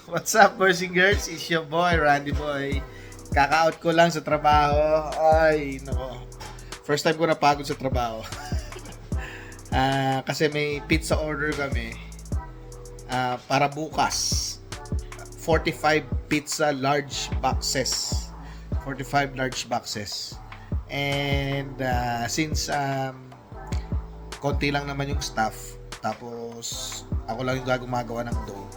What's up, boys and girls? It's your boy, Randy Boy. Kaka-out ko lang sa trabaho. Ay, nako. First time ko napagod sa trabaho. Kasi may pizza order kami. Para bukas. 45 pizza large boxes. 45 large boxes. And since konti lang naman yung staff, tapos ako lang yung gumagawa ng dough.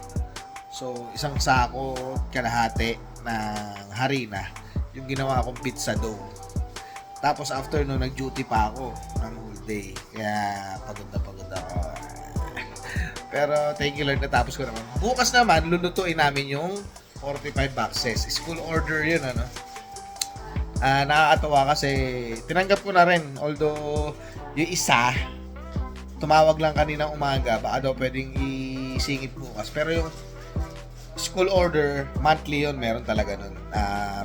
So, isang sako, kalahati ng harina, yung ginawa kong pizza dough. Tapos after no, nag-duty pa ako ng whole day. Kaya pagod na ako. Pero thank you Lord, natapos ko naman. Bukas naman, lulutuin namin yung 45 boxes. School order yun, ano? Nakakatawa kasi tinanggap ko na rin. Although, yung isa, tumawag lang kaninang umaga, baka daw pwedeng isingit bukas. Pero yung school order, monthly yun, meron talaga nun.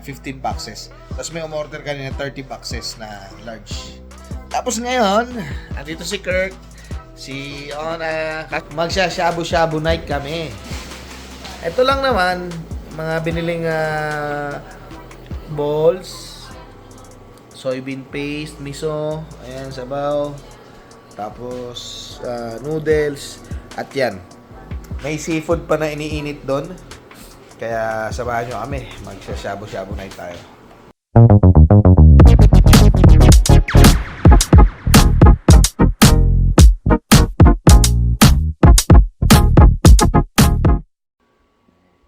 15 boxes. Tapos may umorder kanina 30 boxes na large. Tapos ngayon, andito si Kirk, si Ona, magsha-shabu-shabu night kami. Ito lang naman, mga biniling balls, soybean paste, miso, ayan, sabaw, tapos noodles, at yan. May seafood pa na iniinit doon. Kaya samahan nyo kami. Magsashabu-shabu night tayo.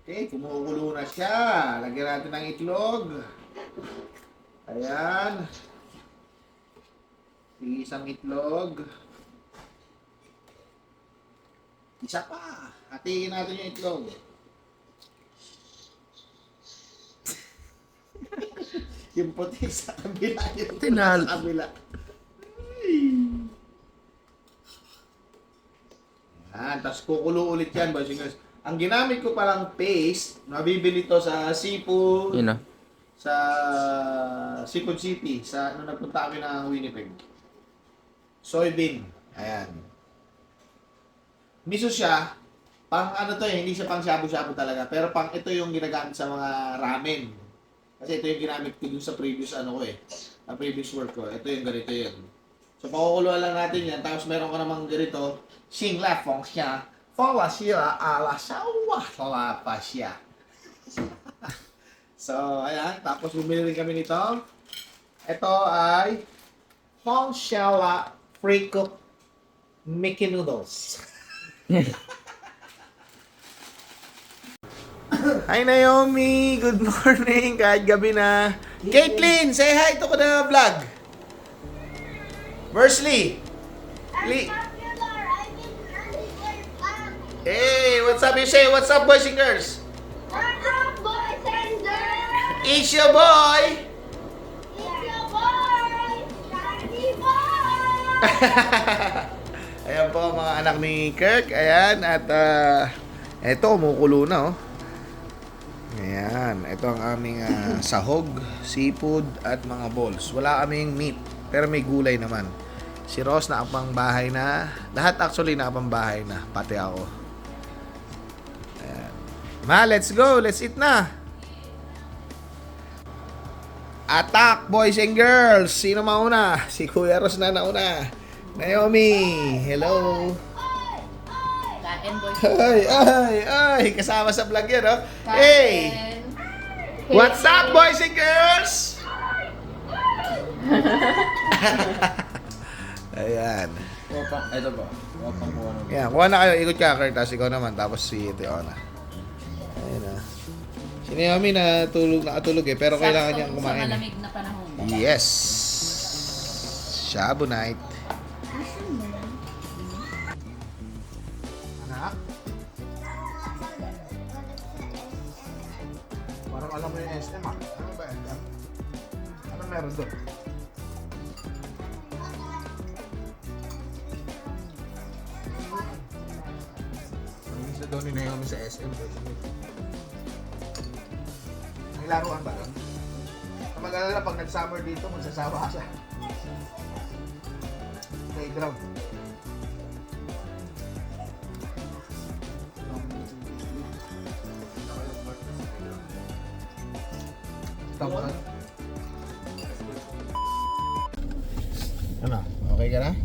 Okay, kumukulo na siya. Lagyan natin ng itlog. Ayan. Isang itlog. Isa pa. Hatiin natin yung itlog. Yung puti sa kabila. Yung Tinal. sa kabila. Yan. Tapos kukulo ulit yan, boys and girls. Ang ginamit ko palang paste, nabibili to sa seafood. Yun na. Sa Seafood City. Sa ano nagpunta kami ng Winnipeg. Soybean. Ayan. Miso siya, pang ano to hindi siya pang shabu-shabu talaga, pero pang ito yung ginagamit sa mga ramen. Kasi ito yung ginamit ko dun sa previous ano ko previous work ko. Ito yung ganito yun. So pakukuluan lang natin yan, tapos meron ko namang ganito, Xing La Fong Xia, Fong La Xia, Ala Shawa, La Pa Xia. So, ayan, tapos bumili rin kami nito. Ito ay Fong Xia La Free Cook Mickey Noodles. Hi Naomi! Good morning! Kahit gabi na. Caitlin! Say hi to ko na vlog! Mersley! Hey! What's up you say? What's up boys and girls? What's up, boys and girls? It's your boy! It's your boy, Randy Boy! Ayan po mga anak ni Kirk. Ayan. At eto, kumukulo na oh. Ayan. Ito ang aming sahog, seafood at mga balls. Wala kaming meat. Pero may gulay naman. Si Ross nakapangbahay na. Lahat actually nakapangbahay na. Pati ako. Ayan. Ma, let's go. Let's eat na. Attack, boys and girls. Sino mauna? Si Kuya Ross na nauna. Naomi, hello. Kain, boys. Ay, kasama sa vlog yan, oh. Hey, what's up, boys and girls? Ayan. Ito ba? Wapang kuha na. Yan, kuha na kayo. Ikot ka, Kurt. Tapos ikaw naman. Tapos si Teona. Ayan na. Si Naomi nakatulog eh. Pero kailangan niyang Sa kumain. malamig na panahon. Yes. Shabu night. Anak? Parang alam mo yung SM ah. Ano ba yan? Ano meron doon? Ang isa daw ni Naomi sa SM. May laruan ba doon? Mag-alala pag nag-summer dito, magsasawa ka siya. Playground. Tama. Ano? Okay ka na?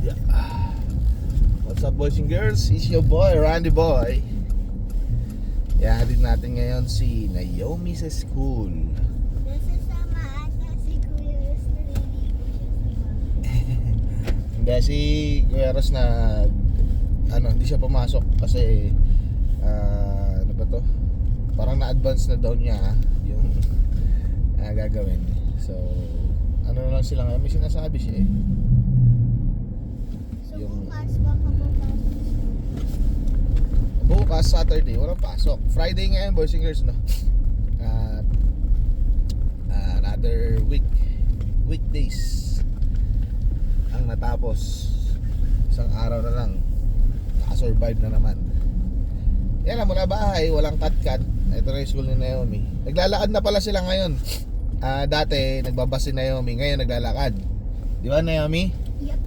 Yeah. What's up, boys and girls? It's your boy, Randy Boy. Ihatid natin ngayon si Naomi sa school. Nasasama ata si Kuya Ros na hindi po siya sama. Hindi, si Kuya Ros na hindi siya pumasok kasi ano ba to? Parang na-advance na daw niya yung gagawin. So, ano na lang sila ngayon, may sinasabi siya eh. So Yung- bukas baka papasok siya. Bukas, Saturday, walang pasok. Friday ngayon, boys and girls, no? Another weekdays ang natapos. Isang araw na lang. Nakasurvive na naman. Yan lang, mula bahay, walang cut-cut. Ito na yung school ni Naomi. Naglalakad na pala sila ngayon. Dati, nagbabas si Naomi. Ngayon, naglalakad. Di ba, Naomi? Yep.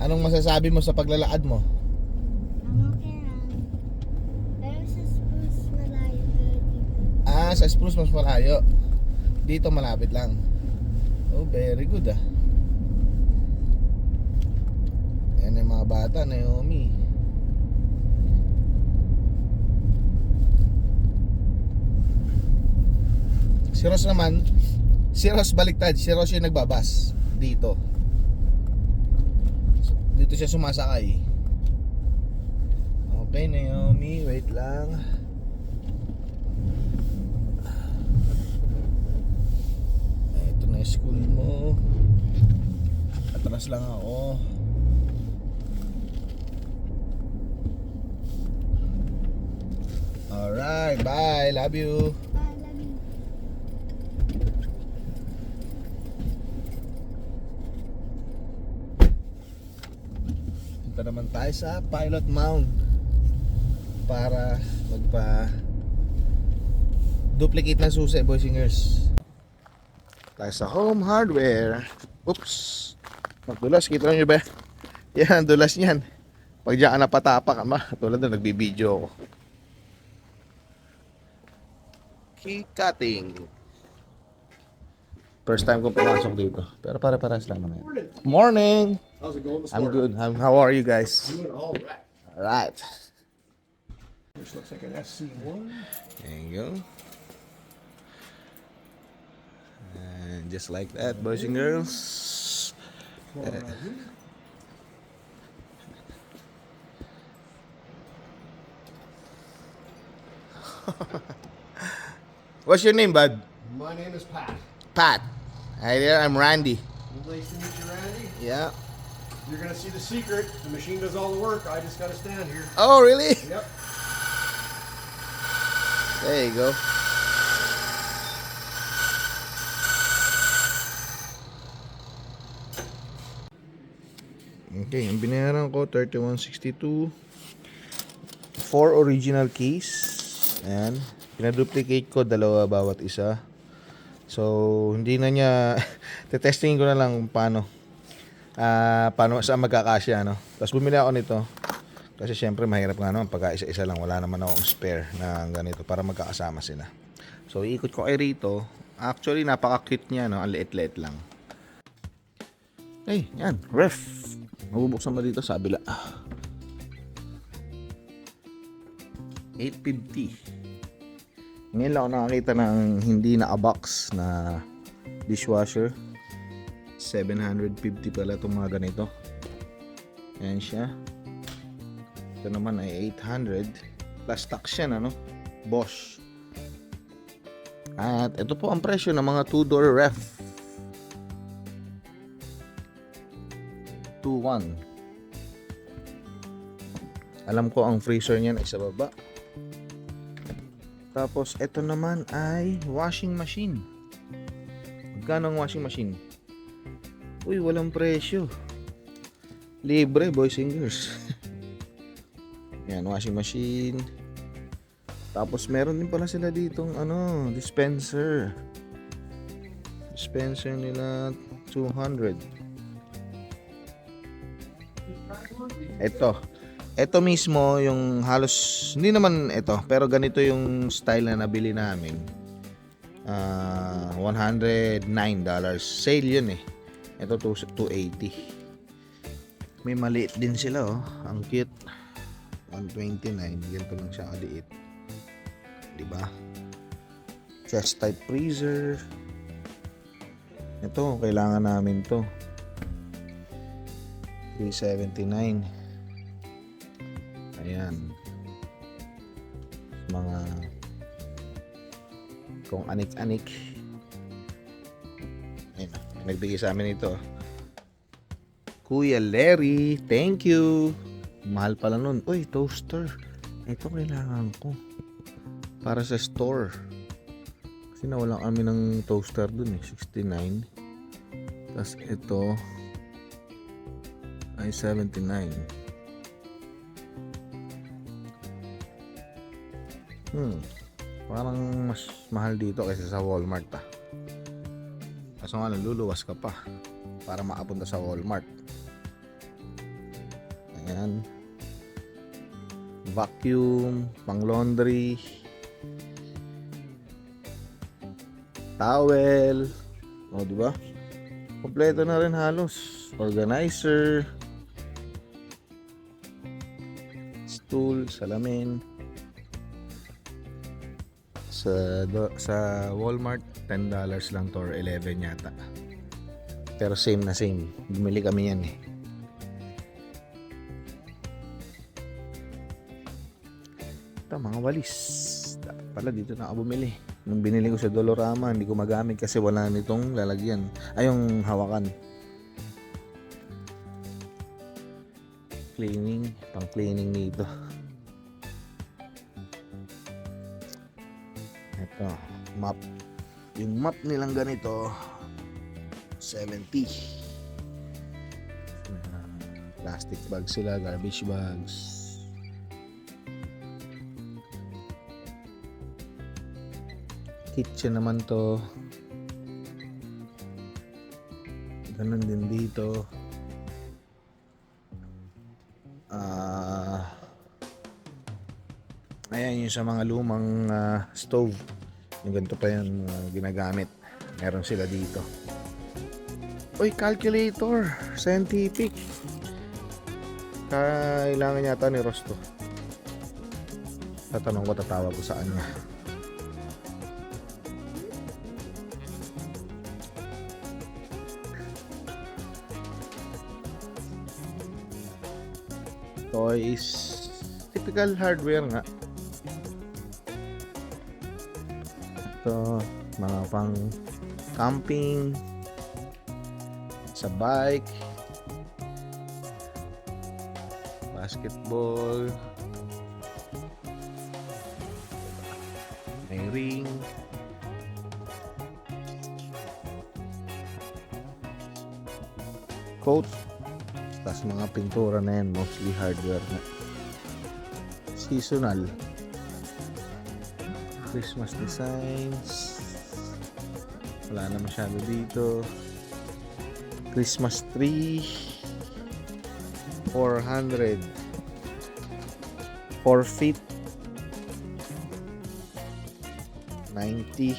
Anong masasabi mo sa paglalakad mo? Ang okay lang. Pero sa Spruce malayo pero dito. Sa Spruce mas malayo. Dito malapit lang. Oh, very good ah. Ayan yung mga bata, Naomi. Si Ross naman, si Ross baliktad. Si Ross yung nagbabas dito. Dito siya sumasakay. Okay, Naomi, wait lang. Ito na yung school mo. Atras lang ako. Alright, bye. Love you. Palamin. Punta naman tayo sa Pilot Mound para duplicate ng susi, boys and girls. Tayo sa Home Hardware. Oops, magdulas, kita nyo ba? Yan, dulas niyan. Pag diyan ka napatapak, tulad na nagbibideo ako. Key cutting. First time kong pumasok dito, pero pare-pares lang naman. Morning! How's it going this I'm good. How are you guys? Doing all right. Alright. Which looks like an SC1. There you go. And just like that, boys and girls. What's your name, bud? My name is Pat. Pat. Hi there, I'm Randy. Nice to meet you, Randy. Yeah. You're gonna see the secret. The machine does all the work. I just gotta stand here. Oh, really? Yep. There you go. Okay, ang binayaran ko 3162. 4 original keys. Ayan. Pinaduplicate ko dalawa bawat isa. So, hindi na niya tetestingin ko na lang paano saan magkakasya, no? Tapos bumili ako nito. Kasi syempre mahirap nga naman pagka isa-isa lang, wala naman akong spare na ganito para magkakasama sila. So iikot ko kay rito. Actually napaka-cute niya, no? Ang liit-liit lang. Hey, yan, ref. Mabubuksan mo dito sa kabila. 850. Ngayon lang ako nakakita ng hindi naka-box na dishwasher. 750 pala itong mga ganito. Ayan siya. Ito naman ay 800 plus tax yan, ano? Bosch. At ito po ang presyo ng mga 2-door ref. 2-1. Alam ko ang freezer niyan ay sa baba. Tapos ito naman ay washing machine. Magkano ang washing machine? Uy, walang presyo. Libre, boys and girls. Yan, washing machine. Tapos meron din pala sila ditong dispenser. Dispenser nila 200. Ito, Ito mismo yung halos, hindi naman ito, pero ganito yung style na nabili namin. $109. Sale yun eh. Ito 280. May maliit din sila oh. Ang cute. 129. Ganito lang siya kaliit. Diba? Chest type freezer. Ito, kailangan namin to. 379. Ayan. Mga kung anik-anik. Ayun, nagbigay sa amin ito. Kuya Larry, thank you. Mahal pala nun. Uy, toaster. Ito kailangan ko. Para sa store. Kasi nawalan kami ng toaster dun eh. 69. Tapos ito ay 79. Parang mas mahal dito kaysa sa Walmart ah. Kaso nga luluwas ka pa para makapunta sa Walmart. Ayan. Vacuum, pang laundry, towel. O, di ba? Kompleto na rin halos. Organizer, stool, salamin. Sa Walmart, $10 lang to or 11 yata. Pero same na same. Bumili kami yan eh. Ito, mga walis. Dapat pala dito na ako bumili. Nung binili ko sa Dolorama, hindi ko magamit kasi wala nitong lalagyan. Ay, yung hawakan. Cleaning. Pang cleaning nito. Ito, map. Yung map nilang ganito, 70. Plastic bags sila, garbage bags. Kitchen naman to. Ganun din dito. Ayan yung sa mga lumang stove. Yung ganito pa yung ginagamit. Meron sila dito. Uy, calculator. Scientific. Kailangan yata ni Rosto. Tatanong ko, tatawag ko sa kanya. Toys. Typical hardware nga. Ito, mga pang camping, sa bike, basketball, may ring, coat, tas mga pintura na yan, mostly hardware na. Seasonal. Christmas designs. Wala na masyado dito. Christmas tree. 400. 4 feet. 90.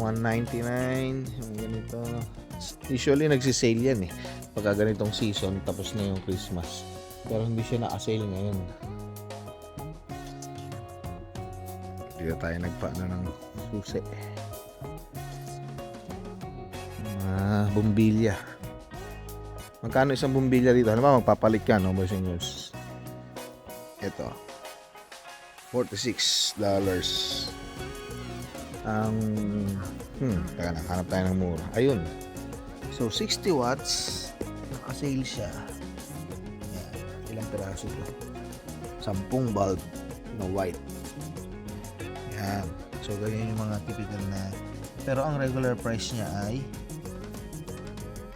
199. Yung ganito. Usually nagsisale yan eh. Pagka ganitong season, tapos na yung Christmas. Pero hindi siya naka-sale ngayon. Dito tayo nagpaano ng susi. Bumbilya. Magkano isang bumbilya dito? Ano ba magpapalit ka, no, boys and girls? Ito. $46. Ang teka lang, hanap tayo ng mura. Ayun. So 60 watts. Naka-sale siya. Yan. Ilang piraso ito? 10 bulb na white. Yan. So ganyan yung mga typical na, pero ang regular price niya ay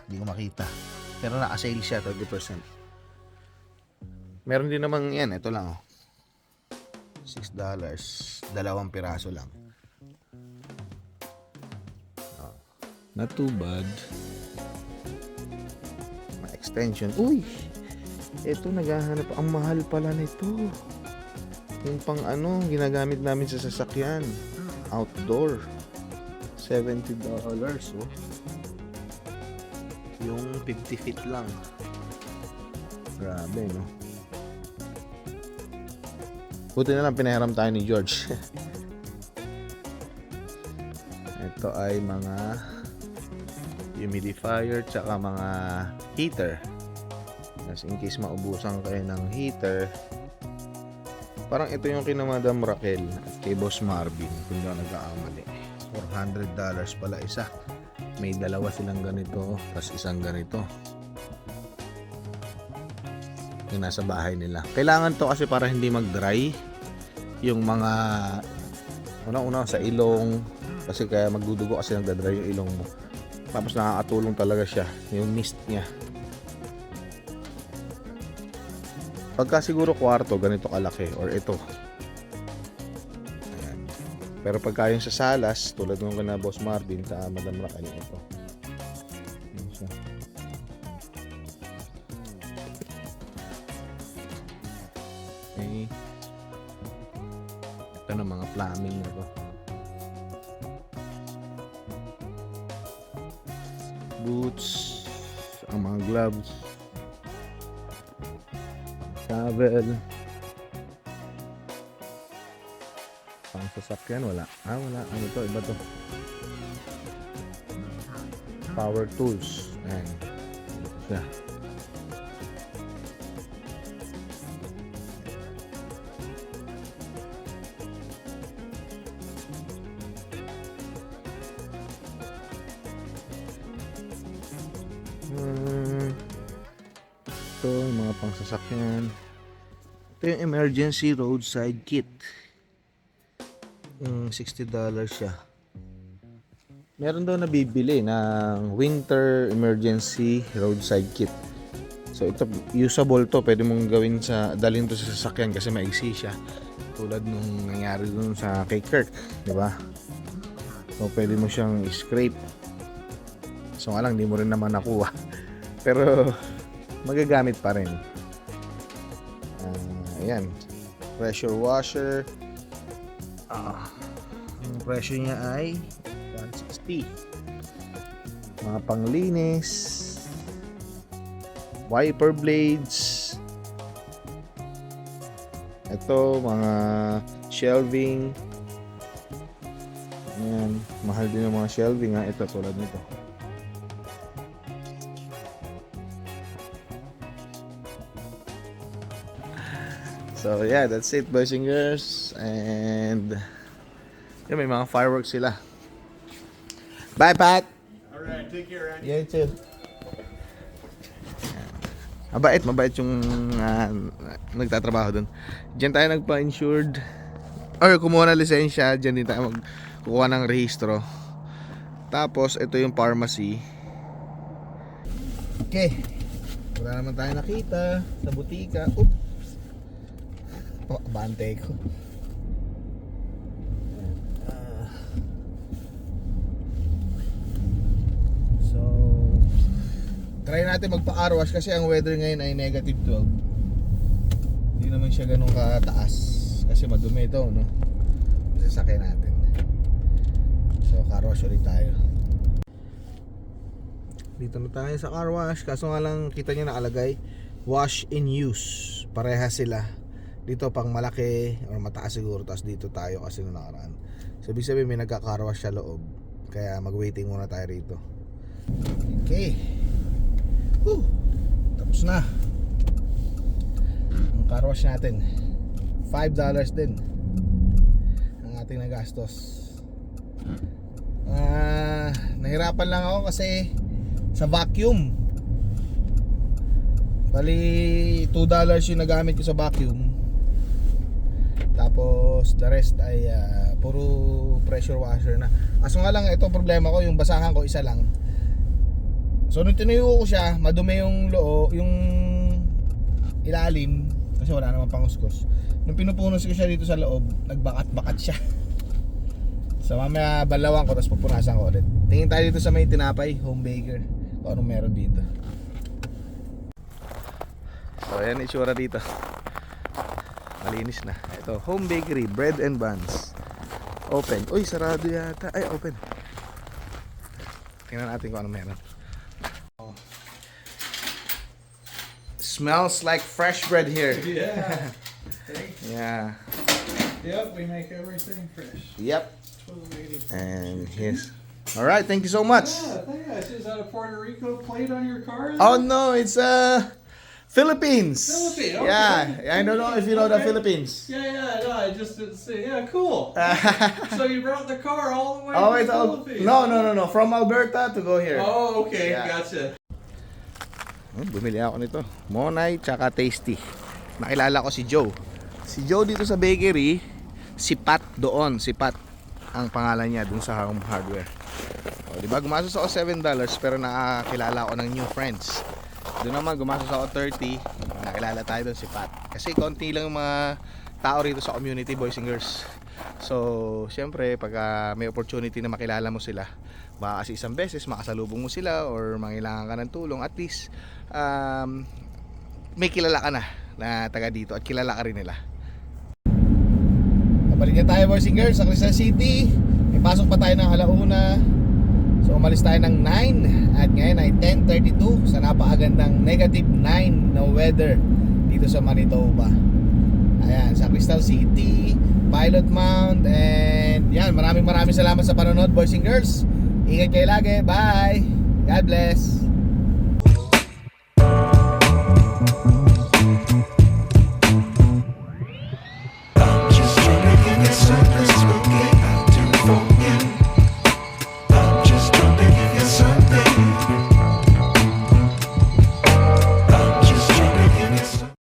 hindi ko makita. Pero naka-sale siya 30%. Meron din namang yan, ito lang oh. $6. Dalawang piraso lang. Oh. Not too bad. May extension. Uy! Ito, naghahanap. Ang mahal pala nito. Yung pang ano, ginagamit namin sa sasakyan. Outdoor. $70. Oh. Yung 50 feet lang. Grabe, no? Buti na lang pinahiram tayo ni George. Ito ay mga humidifier tsaka mga heater. As in case maubusan kayo ng heater. Parang ito yung kina Madam Raquel at kay Boss Marvin kung daw nag-aamal. $400 pala isa. May dalawa silang ganito tapos isang ganito. Yung nasa bahay nila. Kailangan to kasi para hindi mag-dry yung mga una-una sa ilong kasi kaya magdudugo kasi nagda-dry yung ilong mo. Tapos nakakatulong talaga siya yung mist niya. Pagka siguro kwarto ganito kalaki or ito. Ayan. Pero pagka yung sa salas tulad ng kana Boss Marvin sa Madam Raquel ito. Ayan siya. Okay. Ito na mga plumbing na to. Boots, ang mga gloves, shovel, pang sasakyan wala. Wala. Ano to? Iba to. Power tools. Ayan. Ito siya. Ito yung mga pangsasakyan. Ito yung emergency roadside kit. $60 siya. Meron daw nabibili ng winter emergency roadside kit. So ito usable to, pwede mong gawin dalhin to sa sasakyan kasi maigsi siya. Tulad nung nangyari dun sa kay Kirk, di ba? So pwede mo siyang scrape. So nga lang, di mo rin naman nakuha. Pero magagamit pa rin. Ayan. Pressure washer. Ang pressure niya ay 160. Mga panglinis. Wiper blades. Ito, mga shelving. Ayan. Mahal din yung mga shelving ha. Ito tulad nito. So yeah, that's it boys and girls. And yun, may mga fireworks sila. Bye Pat! Alright, take care, Andy. You too. Mabait yung nagtatrabaho dun. Diyan tayo nagpa-insured or kumuha ng lisensya. Diyan din tayo magkukuha ng rehistro. Tapos ito yung pharmacy. Okay, wala naman tayo nakita sa butika. Oops, bante ko. So try natin magpa-car wash kasi ang weather ngayon ay negative 12. Hindi naman siya ganun kataas kasi madumi ito, no? Sasakyan natin. So car wash ulit tayo. Dito na tayo sa car wash. Kaso nga lang kita nyo nakalagay wash in use. Parehas sila. Dito pang malaki or mataas siguro. Tapos dito tayo kasi nung nakaraan. So ibig sabihin may nagka-car wash sa loob. Kaya mag-waiting muna tayo rito. Okay. Tapos na ang car wash natin. $5 din ang ating nagastos. Nahirapan lang ako kasi sa vacuum. Bali $2 yung nagamit ko sa vacuum. Tapos the rest ay puro pressure washer na. Aso nga lang ito problema ko, yung basahan ko isa lang. So nung tinuyo ko siya, madumi yung yung ilalim kasi wala naman panguskus. Nung pinupunos ko siya dito sa loob, nagbakat-bakat siya. So mamaya balawan ko tapos pupunasan ko ulit. Tingin tayo dito sa may tinapay, home baker. O anong meron dito. So ayan itsura dito. Malinis na. Ito, home bakery, bread and buns. Open. Uy, sarado yata. Ay, open. Tingnan natin kung ano meron. Smells like fresh bread here. Yeah. Yeah. Yep, we make everything fresh. Yep. Well, maybe- And here's. All right, thank you so much. Yeah, is that a Puerto Rico plate on your car? Oh no, it's Philippines. Philippines, okay. Yeah, I don't know if you know the Okay. Philippines. Yeah, no, I just didn't see. Yeah, cool. So you brought the car all the way Oh, to it's the all, Philippines? no, from Alberta to go here. Oh, okay, Yeah. gotcha. Bumili ako nito. Monay tsaka Tasty. Nakilala ko si Joe. Si Joe dito sa bakery, si Pat doon, si Pat ang pangalan niya dun sa home hardware. O, di ba gumastos ako $7 pero nakakilala ako ng new friends. Doon naman gumastos ako 30, nakilala tayo doon si Pat. Kasi konti lang yung mga tao rito sa community, boys and girls. So, syempre pag may opportunity na makilala mo sila, baka kasi isang beses makasalubong mo sila or mangailangan ka ng tulong, at least may kilala ka na taga dito at kilala ka rin nila. Balik na tayo, boys and girls, sa Quezon City. May pasok pa tayo ng alauna. So umalis tayo ng 9 at ngayon ay 10:32 sa napakagandang -9 na weather dito sa Manitoba. Ayan, sa Crystal City, Pilot Mount, and yan, maraming salamat sa panonood, boys and girls. Ingat kayo lagi, bye! God bless!